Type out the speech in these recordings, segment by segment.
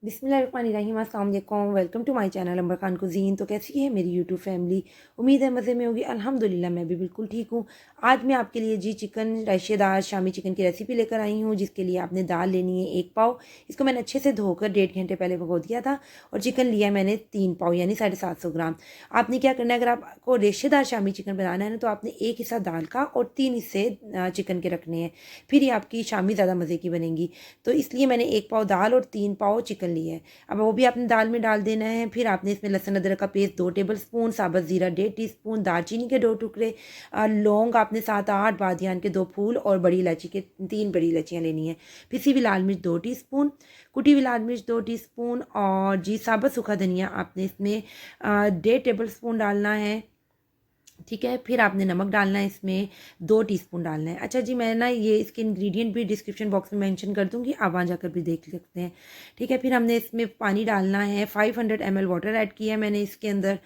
बिस्मिल्लाहिर्रहमानिर्रहीम, अस्सलाम वालेकुम। Welcome to my channel Ambar Khan cuisine. तो कैसी है मेरी यूट्यूब फैमिली? उम्मीद है मज़े में होगी। अल्हम्दुलिल्लाह मैं भी बिल्कुल ठीक हूँ। आज मैं आपके लिए चिकन रेशेदार शामी चिकन की रेसिपी लेकर आई हूँ, जिसके लिए आपने दाल लेनी है 1 पाव। इसको मैंने अच्छे से धोकर 1.5 घंटे पहले भिगो दिया था। और चिकन लिया मैंने 3 पाव यानी 750 ग्राम। आपने क्या करना है, अगर आपको रेशेदार शामी चिकन बनाना है ना, तो आपने एक हिस्सा दाल का और 3 हिस्से चिकन के रखने हैं। फिर ये आपकी शामी ज़्यादा मज़े की बनेगी। तो इसलिए मैंने 1 पाव दाल और 3 पाव चिकन लिया है। अब वो भी आपने दाल में डाल देना है। फिर आपने इसमें लहसुन अदरक का पेस्ट 2 टेबल स्पून, साबुत ज़ीरा 1.5 टीस्पून, दालचीनी के 2 टुकड़े, लौंग आपने 7-8 बादियान के 2 फूल और बड़ी इलायची के 3 बड़ी इलायचियाँ लेनी है। पिसी हुई लाल मिर्च 2 टीस्पून, कुटी हुई लाल मिर्च 2 टीस्पून, और साबुत सूखा धनिया आपने इसमें 1.5 टेबल स्पून डालना है। ठीक है, फिर आपने नमक डालना है, इसमें 2 टीस्पून डालना है। अच्छा जी, मैं ना ये इसके इंग्रेडिएंट भी डिस्क्रिप्शन बॉक्स में मेंशन कर दूंगी, आप वहाँ जाकर भी देख सकते हैं। ठीक है, फिर हमने इसमें पानी डालना है। 500 ml वाटर ऐड किया है मैंने इसके अंदर,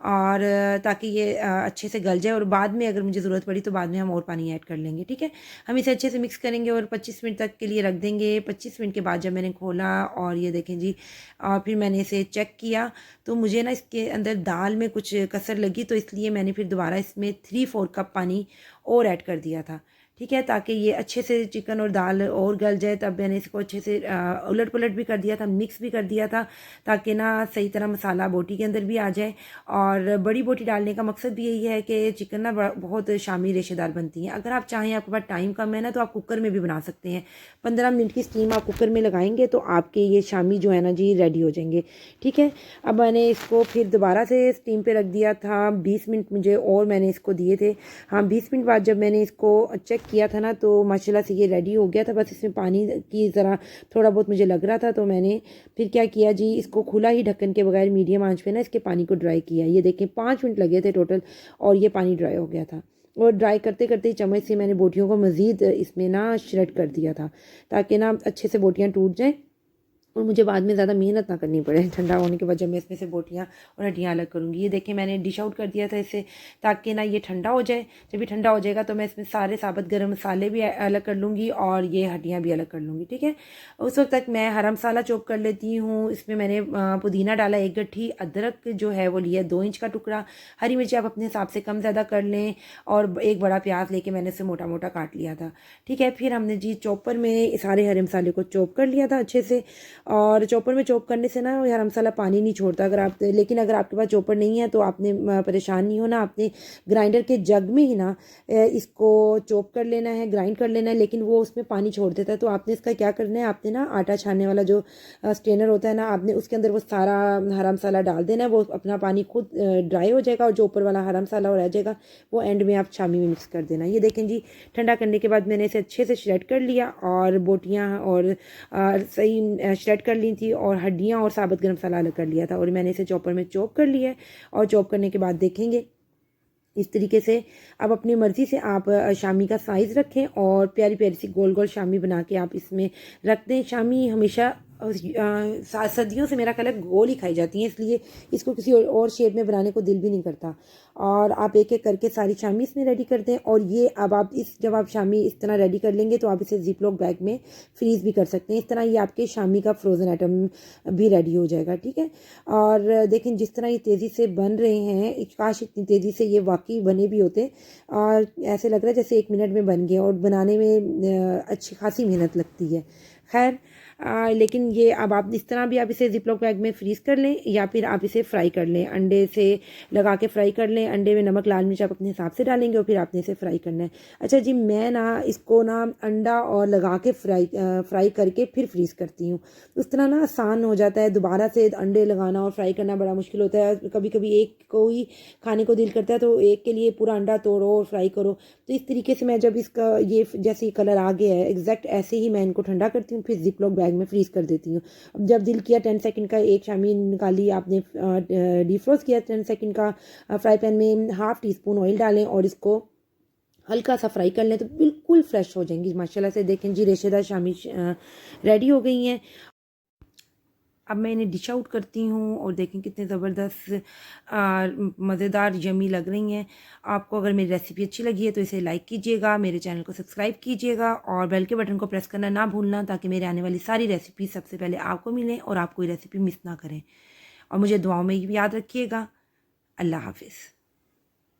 और ताकि ये अच्छे से गल जाए, और बाद में अगर मुझे ज़रूरत पड़ी तो बाद में हम और पानी ऐड कर लेंगे। ठीक है, हम इसे अच्छे से मिक्स करेंगे और 25 मिनट तक के लिए रख देंगे। 25 मिनट के बाद जब मैंने खोला और ये देखें जी, और फिर मैंने इसे चेक किया, तो मुझे ना इसके अंदर दाल में कुछ कसर लगी, तो इसलिए मैंने फिर दोबारा इसमें 3/4 कप पानी और ऐड कर दिया था। ठीक है, ताकि ये अच्छे से चिकन और दाल और गल जाए। तब मैंने इसको अच्छे से उलट पुलट भी कर दिया था, मिक्स भी कर दिया था, ताकि ना सही तरह मसाला बोटी के अंदर भी आ जाए। और बड़ी बोटी डालने का मकसद भी यही है कि चिकन ना बहुत शामी रेशेदार बनती है। अगर आप चाहें, आपके पास टाइम कम है ना, तो आप कुकर में भी बना सकते हैं। 15 मिनट की स्टीम आप कुकर में लगाएंगे तो आपके ये शामी जो है ना जी, रेडी हो जाएंगे। ठीक है, अब मैंने इसको फिर दोबारा से स्टीम पे रख दिया था। 20 मिनट मुझे और मैंने इसको दिए थे। हाँ, 20 मिनट बाद जब मैंने इसको चेक किया था ना, तो माशाल्लाह से ये रेडी हो गया था। बस इसमें पानी की ज़रा थोड़ा बहुत मुझे लग रहा था, तो मैंने फिर क्या किया जी, इसको खुला ही ढक्कन के बगैर मीडियम आंच पे ना इसके पानी को ड्राई किया। ये देखें, 5 मिनट लगे थे टोटल, और ये पानी ड्राई हो गया था। और ड्राई करते करते ही चम्मच से मैंने बोटियों को मज़ीद इसमें ना श्रेड कर दिया था, ताकि ना अच्छे से बोटियाँ टूट जाएँ और मुझे बाद में ज़्यादा मेहनत ना करनी पड़े। ठंडा होने के बाद जब मैं इसमें से बोटियाँ और हड्डियाँ अलग करूँगी, ये देखें मैंने डिश आउट कर दिया था इसे, ताकि ना ये ठंडा हो जाए। जब ये ठंडा हो जाएगा तो मैं इसमें सारे साबुत गरम मसाले भी अलग कर लूँगी और ये हड्डियाँ भी अलग कर लूँगी। ठीक है, उस वक्त तक मैं हरा मसाला चॉप कर लेती हूँ। इसमें मैंने पुदीना डाला 1 गट्ठी, अदरक जो है वो लिया 2 इंच का टुकड़ा, हरी मिर्ची आप अपने हिसाब से कम ज़्यादा कर लें, और एक बड़ा प्याज लेके मैंने इसे मोटा मोटा काट लिया था। ठीक है, फिर हमने जी चॉपर में सारे हरे मसाले को चॉप कर लिया था अच्छे से। और चॉपर में चॉप करने से ना हरा मसाला पानी नहीं छोड़ता। लेकिन अगर आपके पास चॉपर नहीं है तो आपने परेशान नहीं होना, आपने ग्राइंडर के जग में ही ना इसको चॉप कर लेना है, ग्राइंड कर लेना है। लेकिन वो उसमें पानी छोड़ देता है, तो आपने इसका क्या करना है, आपने ना आटा छानने वाला जो स्ट्रेनर होता है ना, आपने उसके अंदर वो सारा हरा मसाला डाल देना है। वो अपना पानी खुद ड्राई हो जाएगा, और जो ऊपर वाला हरा मसाला रह जाएगा वो एंड में आप शामी में मिक्स कर देना। ये देखें जी, ठंडा करने के बाद मैंने इसे अच्छे से श्रेड कर लिया, और बोटियाँ और सही श्रेड कर ली थी, और हड्डियाँ और साबुत गरम मसाला अलग कर लिया था, और मैंने इसे चॉपर में चॉप कर लिया है। और चॉप करने के बाद देखेंगे इस तरीके से। अब अपनी मर्ज़ी से आप शामी का साइज़ रखें, और प्यारी प्यारी सी गोल गोल शामी बना के आप इसमें रख दें। शामी हमेशा सर्दियों से मेरा ख्याल है गोल ही खाई जाती हैं, इसलिए इसको किसी और शेप में बनाने को दिल भी नहीं करता। और आप एक एक करके सारी शामी इसमें रेडी कर दें। और ये अब आप जब आप शामी इस तरह रेडी कर लेंगे, तो आप इसे जिपलॉक बैग में फ्रीज़ भी कर सकते हैं। इस तरह ये आपके शामी का फ्रोज़न आइटम भी रेडी हो जाएगा। ठीक है, और देखें जिस तरह ये तेज़ी से बन रहे हैं, काश इतनी तेज़ी से ये वाकई बने भी होते। और ऐसे लग रहा है जैसे 1 मिनट में बन गए, और बनाने में अच्छी खासी मेहनत लगती है। खैर, लेकिन ये अब आप इस तरह भी आप इसे जिपलॉक बैग में फ्रीज़ कर लें, या फिर आप इसे फ्राई कर लें, अंडे से लगा के फ्राई कर लें। अंडे में नमक लाल मिर्च आप अपने हिसाब से डालेंगे, और फिर आपने इसे फ्राई करना है। अच्छा जी, मैं ना इसको ना अंडा और लगा के फ्राई करके फिर फ्रीज़ करती हूँ। उस तरह ना आसान हो जाता है। दोबारा से अंडे लगाना और फ्राई करना बड़ा मुश्किल होता है। कभी कभी एक को ही खाने को दिल करता है, तो एक के लिए पूरा अंडा तोड़ो और फ्राई करो। तो इस तरीके से मैं जब इसका ये जैसे कलर आ गया है एग्जैक्ट, ऐसे ही मैं इनको ठंडा करती हूँ, फिर जिपलॉक बैग में फ्रीज़ कर देती हूँ। अब जब दिल किया 10 सेकंड का एक शामी निकाली, आपने डिफ्रोस्ट किया 10 सेकंड का, फ्राई पैन में ½ टीस्पून ऑयल डालें और इसको हल्का सा फ्राई कर लें, तो बिल्कुल फ्रेश हो जाएंगी माशाल्लाह से। देखें जी, रेशेदार शामी रेडी हो गई हैं। अब मैं इन्हें डिश आउट करती हूँ और देखें कितने ज़बरदस्त मज़ेदार यमी लग रही हैं। आपको अगर मेरी रेसिपी अच्छी लगी है तो इसे लाइक कीजिएगा, मेरे चैनल को सब्सक्राइब कीजिएगा और बेल के बटन को प्रेस करना ना भूलना, ताकि मेरे आने वाली सारी रेसिपी सबसे पहले आपको मिलें और आप कोई रेसिपी मिस ना करें। और मुझे दुआओं में भी याद रखिएगा। अल्लाह हाफ़िज़।